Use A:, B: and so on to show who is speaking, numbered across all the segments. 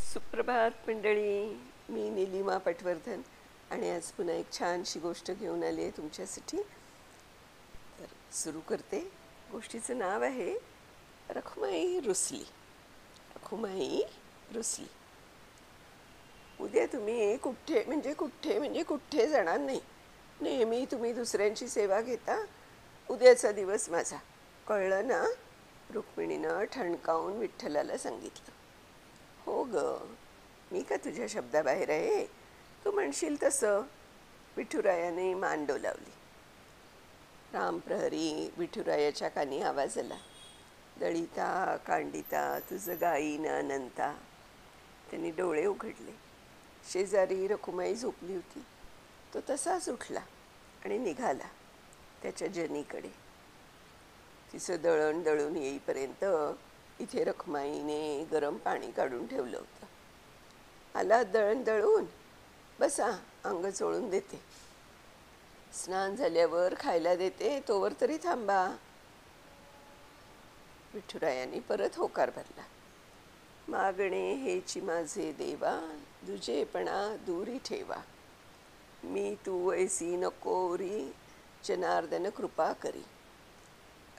A: सुप्रभात मंडळी. मी नीलिमा पटवर्धन आणि आज पुन्हा एक छानशी गोष्ट घेऊन आली आहे तुमच्यासाठी. तर सुरू करते. गोष्टीचं नाव आहे रखुमाई रुसली. रखुमाई रुसली. उद्या तुम्ही कुठे जाणार नाही. नेहमी तुम्ही दुसऱ्यांची सेवा घेता. उद्याचा दिवस माझा, कळलं ना? रुक्मिणीनं ठणकावून विठ्ठलाला सांगितलं. हो ग, मी का तुझ्या शब्दाबाहेर आहे? तू म्हणशील तसं. विठुरायाने मान डोलावली. रामप्रहरी विठुरायाच्या कानी आवाज आला. दळिता कांडिता तुझं गायीन अनंता. त्यांनी डोळे उघडले. शेजारी रखुमाई झोपली होती. तो तसाच उठला आणि निघाला त्याच्या जनीकडे. तिचं दळण दळून येईपर्यंत इथे रखुमाईने गरम पाणी काढून ठेवलं होतं. आला दळण दळून? बसा, अंग चोळून देते. स्नान झाल्यावर खायला देते, तोवर तरी थांबा. विठुरायाने परत होकार भरला. मागणे हेची माझे देवा, दुजेपणा दूरी ठेवा. मी तू ऐसी नकोरी, जनार्दन कृपा करी.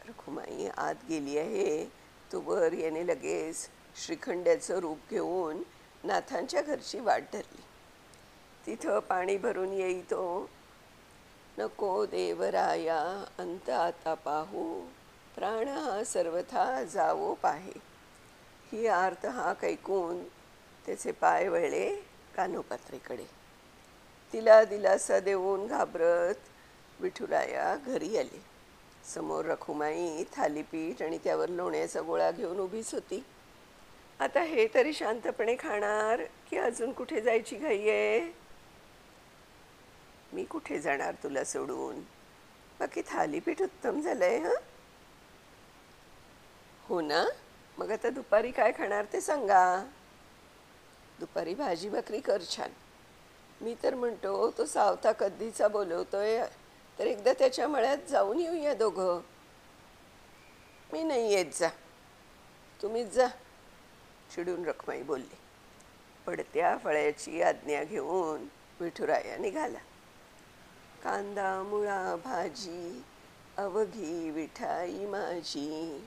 A: रखुमाई आत गेली आहे तोवर याने लगेच श्रीखंड्याचं रूप घेऊन नाथांच्या घरची वाट धरली. तिथं पाणी भरून येई तो. नको देवराया अंत आता पाहू, प्राण हा सर्वथा जावो पाहे. ही आर्त हाक ऐकून त्याचे पाय वळले कानोपात्रेकडे. तिला दिलासा देऊन घाबरत विठुराया घरी आले. समोर रखुमाई थालीपीठ आणि त्यावर लोण्याचा गोळा घेऊन उभीच होती. आता हे तरी शांतपणे खाणार की अजून कुठे जायची घाई आहे? मी कुठे जाणार तुला सोडून? बाकी थालीपीठ उत्तम झालंय. हो ना? मग आता दुपारी काय खाणार ते सांगा. दुपारी भाजी भाकरी कर छान. मी तर म्हणतो तो सावता कधीचा बोलवतोय, तर एकदा त्याच्या मळ्यात जाऊन येऊया दोघं. मी नाही येत, जा तुम्हीच जा, चिडून रखुमाई बोलली. पडत्या फळ्याची आज्ञा घेऊन विठुराया निघाला. कांदा मुळा भाजी अवघी विठाई माझी.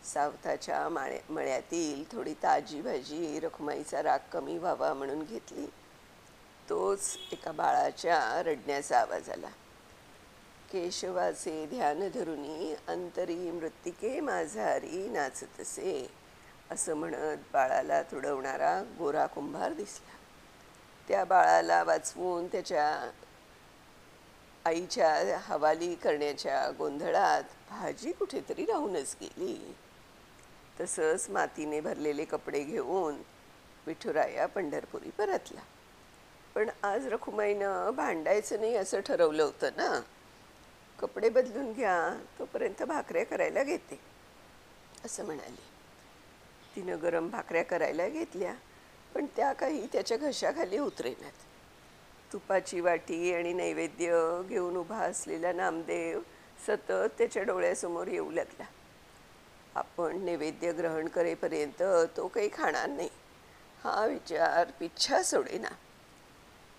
A: सावताच्या मळ्यातील थोडी ताजी भाजी रखुमाईचा राग कमी व्हावा म्हणून घेतली. तोच एका बाळाच्या रडण्याचा आवाज आला. केशवाचे ध्यान धरुनी अंतरी मृत्तिके माझारी नाचतसे, असं म्हणत बाळाला तुडवणारा गोरा कुंभार दिसला. त्या बाळाला वाचवून त्याच्या आईच्या हवाली करण्याच्या गोंधळात भाजी कुठेतरी राहूनच गेली. तसंच मातीने भरलेले कपडे घेऊन विठुराया पंढरपुरी परतला. पण आज रखुमाईनं भांडायचं नाही असं ठरवलं होतं ना. कपडे बदलून घ्या, तोपर्यंत भाकऱ्या करायला घेते, असं म्हणाली. तिनं गरम भाकऱ्या करायला घेतल्या, पण त्या काही त्याच्या घशाखाली उतरेनात. तुपाची वाटी आणि नैवेद्य घेऊन उभा असलेला नामदेव सतत त्याच्या डोळ्यासमोर येऊ लागला. आपण नैवेद्य ग्रहण करेपर्यंत तो काही खाणार नाही, हा विचार पिच्छा सोडेना.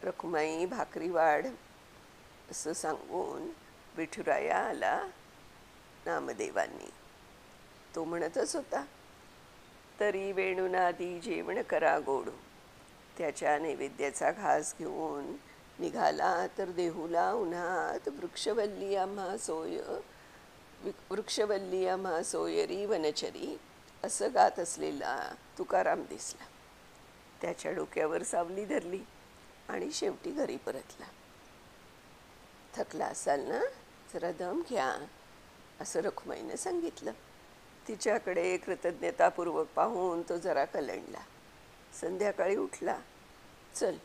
A: रखुमाई भाकरी वाढ असं सांगून विठुराया आला नामदेवांनी. तो म्हणतच होता, तरी वेणुनादी जेवण करा गोड. त्याच्या नैवेद्याचा घास घेऊन निघाला तर देहूला उन्हात वृक्षवल्ली आम्हा सोयरी वनचरी असं गात असलेला तुकाराम दिसला. त्याच्या डोक्यावर सावली धरली आणि शेवटी घरी परतला. थकला असाल ना, जरा दम घ्या, असं रखुमाईनं सांगितलं. तिच्याकडे कृतज्ञतापूर्वक पाहून तो जरा कलंडला. संध्याकाळी उठला. चल,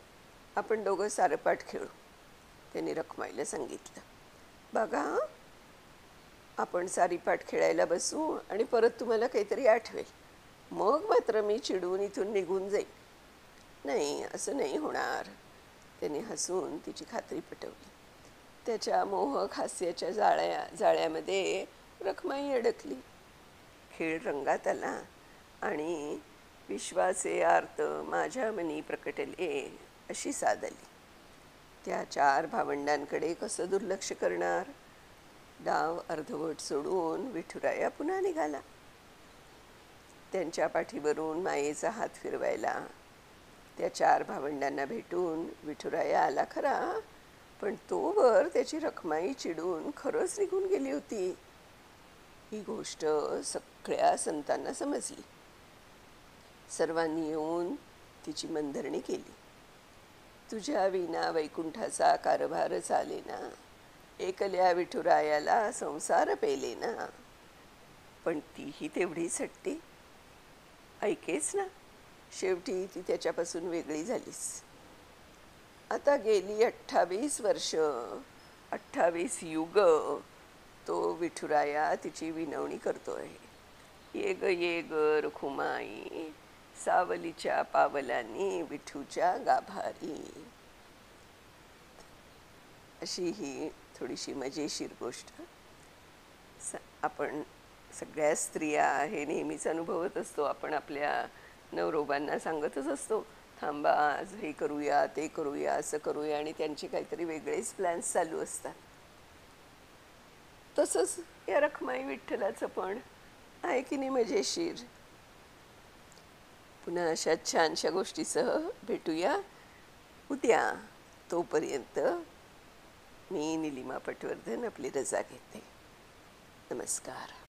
A: आपण दोघं सारपाट खेळू, त्यांनी रखुमाईला सांगितलं. बघा, आपण सारीपाट खेळायला बसू आणि परत तुम्हाला काहीतरी आठवेल, मग मात्र मी चिडून इथून निघून जाईन. नाही, असं नाही होणार, त्याने हसून तिची खात्री पटवली. त्याच्या मोहक हास्याच्या जाळ्यामध्ये रखुमाई अडकली. खेळ रंगात आला आणि विश्वासे आर्त माझ्या मनी प्रकटले अशी साद आली. त्या चार भावंडांकडे कसं दुर्लक्ष करणार. डाव अर्धवट सोडून विठुराया पुन्हा निघाला. त्यांच्या पाठीवरून मायेचा हात फिरवायला. त्या चार भावंडांना भेटून विठुराया आला खरा, पण तोवर त्याची रखमाई चिडून खरंच निघून गेली होती. ही गोष्ट सगळ्या संतांना समजली. सर्वांनी येऊन तिची मनधरणी केली. तुझ्या विना वैकुंठाचा कारभार चालेना, एकल्या विठुरायाला संसार पेलेना. पण तीही तेवढीच हट्टी. ऐकेच ना, शेवटी ती त्याच्यापासून वेगळी झालीस. आता गेली 28 वर्ष, 28 युग तो विठुराया तिची विनवणी करतोय. ये ग रखुमाई, सावलीच्या पावलांनी विठूच्या गाभारी. अशी ही थोडीशी मजेशीर गोष्ट आपण सगळ्या स्त्रिया हे नेहमीच अनुभवत असतो. आपण आपल्या नवरोबांना सांगतच असतो, थांबा आज हे करूया ते करूया असं करूया, आणि त्यांचे काहीतरी वेगळेच प्लॅन्स चालू असतात. तसंच या रखमाई विठ्ठलाचं पण आहे की नाही मजेशीर. पुन्हा अशा छानशा गोष्टीसह भेटूया उद्या. तोपर्यंत मी निलिमा पटवर्धन आपली रजा घेते. नमस्कार.